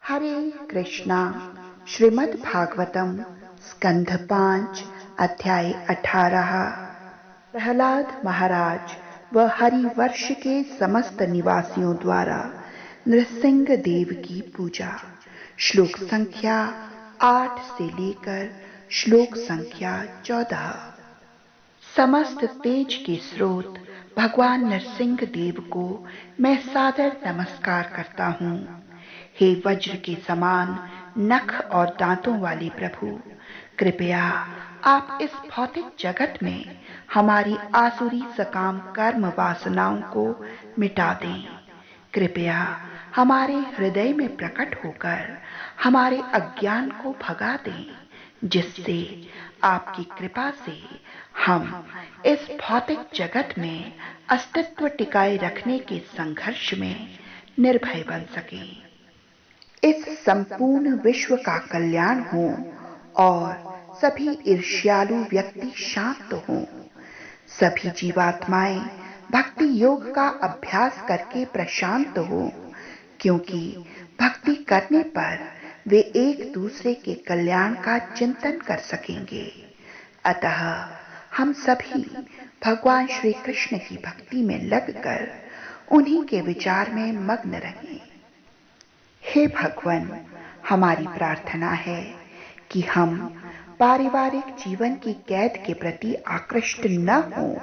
हरे कृष्णा। श्रीमद् भागवतम स्कंध 5 अध्याय 18। प्रहलाद महाराज व हरिवर्ष के समस्त निवासियों द्वारा नृसिंह देव की पूजा। श्लोक संख्या 8 से लेकर श्लोक संख्या 14। समस्त तेज के स्रोत भगवान नरसिंह देव को मैं सादर नमस्कार करता हूँ। हे वज्र के समान नख और दांतों वाले प्रभु, कृपया आप इस भौतिक जगत में हमारी आसुरी सकाम कर्म वासनाओं को मिटा दें। कृपया हमारे हृदय में प्रकट होकर हमारे अज्ञान को भगा दें, जिससे आपकी कृपा से हम इस भौतिक जगत में अस्तित्व टिकाए रखने के संघर्ष में निर्भय बन सकें। इस संपूर्ण विश्व का कल्याण हो और सभी ईर्ष्यालु व्यक्ति शांत हों। सभी जीवात्माएं भक्ति योग का अभ्यास करके प्रशांत हों, क्योंकि भक्ति करने पर वे एक दूसरे के कल्याण का चिंतन कर सकेंगे। अतः हम सभी भगवान श्री कृष्ण की भक्ति में लगकर उन्हीं के विचार में मग्न रहें। हे भगवान, हमारी प्रार्थना है कि हम पारिवारिक जीवन की कैद के प्रति आकृष्ट न हों,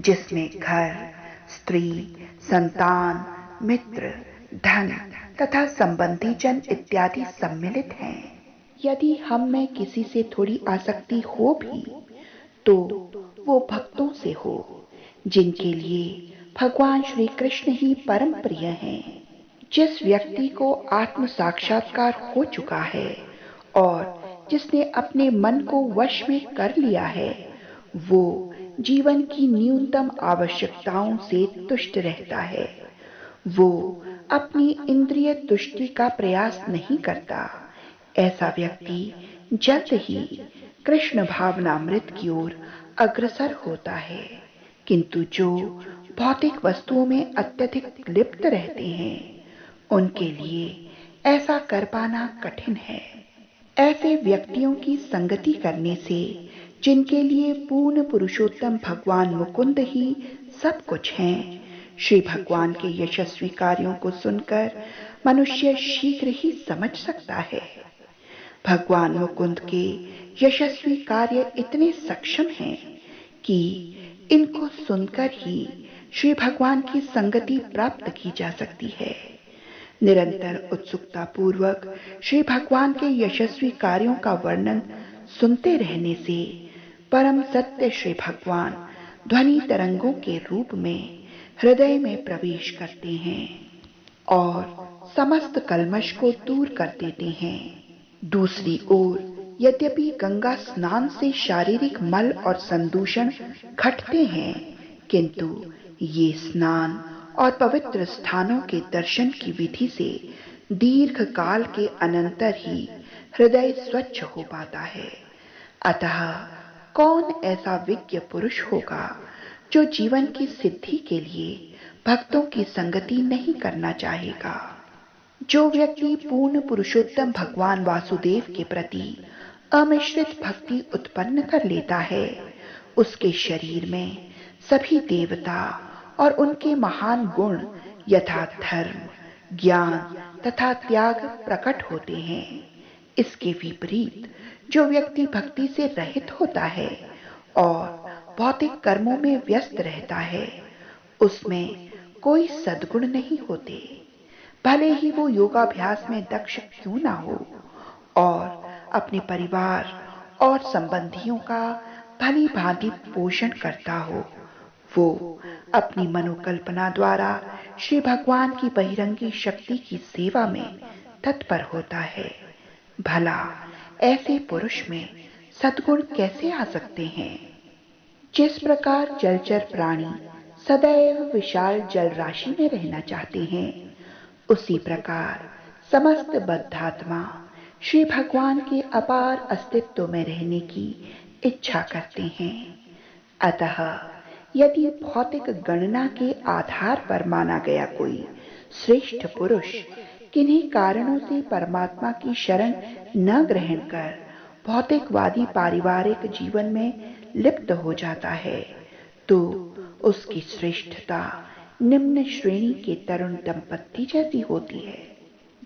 जिसमें घर, स्त्री, संतान, मित्र, धन तथा संबंधी जन इत्यादि सम्मिलित हैं। यदि हम में किसी से थोड़ी आसक्ति हो भी, तो वो भक्तों से हो, जिनके लिए भगवान श्री कृष्ण ही परम प्रिय हैं। जिस व्यक्ति को आत्म साक्षात्कार हो चुका है और जिसने अपने मन को वश में कर लिया है, वो जीवन की न्यूनतम आवश्यकताओं से तुष्ट रहता है। वो अपनी इंद्रिय तुष्टि का प्रयास नहीं करता। ऐसा व्यक्ति जल्द ही कृष्ण भावनामृत की ओर अग्रसर होता है। किंतु जो भौतिक वस्तुओं में अत्यधिक लिप्त रहते हैं, उनके लिए ऐसा कर पाना कठिन है। ऐसे व्यक्तियों की संगति करने से, जिनके लिए पूर्ण पुरुषोत्तम भगवान मुकुंद ही सब कुछ हैं, श्री भगवान के यशस्वी कार्यों को सुनकर मनुष्य शीघ्र ही समझ सकता है। भगवान मुकुंद के यशस्वी कार्य इतने सक्षम हैं कि इनको सुनकर ही श्री भगवान की संगति प्राप्त की जा सकती है। निरंतर उत्सुकता पूर्वक श्री भगवान के यशस्वी कार्यों का वर्णन सुनते रहने से परम सत्य श्री भगवान ध्वनि तरंगों के रूप में हृदय में प्रवेश करते हैं और समस्त कल्मश को दूर कर देते हैं। दूसरी ओर यद्यपि गंगा स्नान से शारीरिक मल और संदूषण घटते हैं, किंतु ये स्नान और पवित्र स्थानों के दर्शन की विधि से दीर्घ काल के अनंतर ही हृदय स्वच्छ हो पाता है। अतः कौन ऐसा विज्ञ पुरुष होगा जो जीवन की सिद्धि के लिए भक्तों की संगति नहीं करना चाहेगा। जो व्यक्ति पूर्ण पुरुषोत्तम भगवान वासुदेव के प्रति अमिश्रित भक्ति उत्पन्न कर लेता है, उसके शरीर में सभी देवता और उनके महान गुण यथा धर्म, ज्ञान तथा त्याग प्रकट होते हैं। इसके विपरीत जो व्यक्ति भक्ति से रहित होता है और भौतिक कर्मों में व्यस्त रहता है, उसमें कोई सद्गुण नहीं होते, भले ही वो योगाभ्यास में दक्ष क्यों ना हो और अपने परिवार और संबंधियों का भली भांति पोषण करता हो। वो अपनी मनोकल्पना द्वारा श्री भगवान की बहिरंगी शक्ति की सेवा में तत्पर होता है। भला ऐसे पुरुष में सद्गुण कैसे आ सकते हैं? जिस प्रकार जलचर प्राणी सदैव विशाल जल राशि में रहना चाहते हैं, उसी प्रकार समस्त बद्धात्मा श्री भगवान के अपार अस्तित्व में रहने की इच्छा करते हैं। अतः यदि भौतिक गणना के आधार पर माना गया कोई श्रेष्ठ पुरुष किन्हीं कारणों से परमात्मा की शरण न ग्रहण कर भौतिकवादी पारिवारिक जीवन में लिप्त हो जाता है, तो उसकी श्रेष्ठता निम्न श्रेणी के तरुण दंपत्ति जैसी होती है।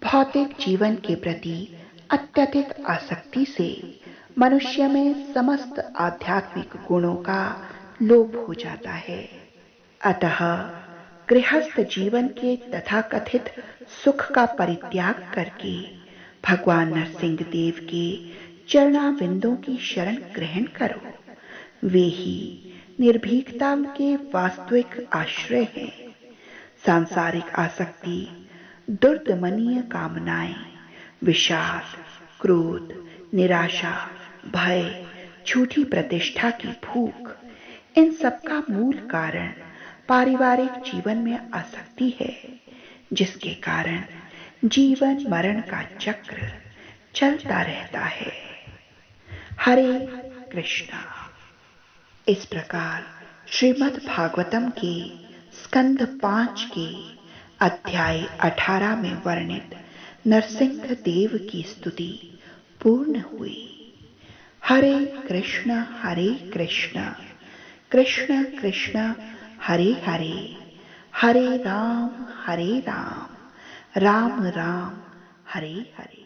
भौतिक जीवन के प्रति अत्यधिक आसक्ति से मनुष्य में समस्त आध्यात्मिक गुणों का लोप हो जाता है। अतः गृहस्थ जीवन के तथाकथित सुख का परित्याग करके भगवान नरसिंह देव के चरणाविंदों की शरण ग्रहण करो। वे ही निर्भीकता के वास्तविक आश्रय हैं। सांसारिक आसक्ति, दुर्दमनीय कामनाएं, विषाद, क्रोध, निराशा, भय, झूठी प्रतिष्ठा की भूख, इन सबका मूल कारण पारिवारिक जीवन में आसक्ति है, जिसके कारण जीवन मरण का चक्र चलता रहता है। हरे कृष्णा। इस प्रकार श्रीमद् भागवतम के स्कंध 5 के अध्याय 18 में वर्णित नरसिंह देव की स्तुति पूर्ण हुई। हरे कृष्ण कृष्ण कृष्ण हरे हरे, हरे राम राम राम हरे हरे।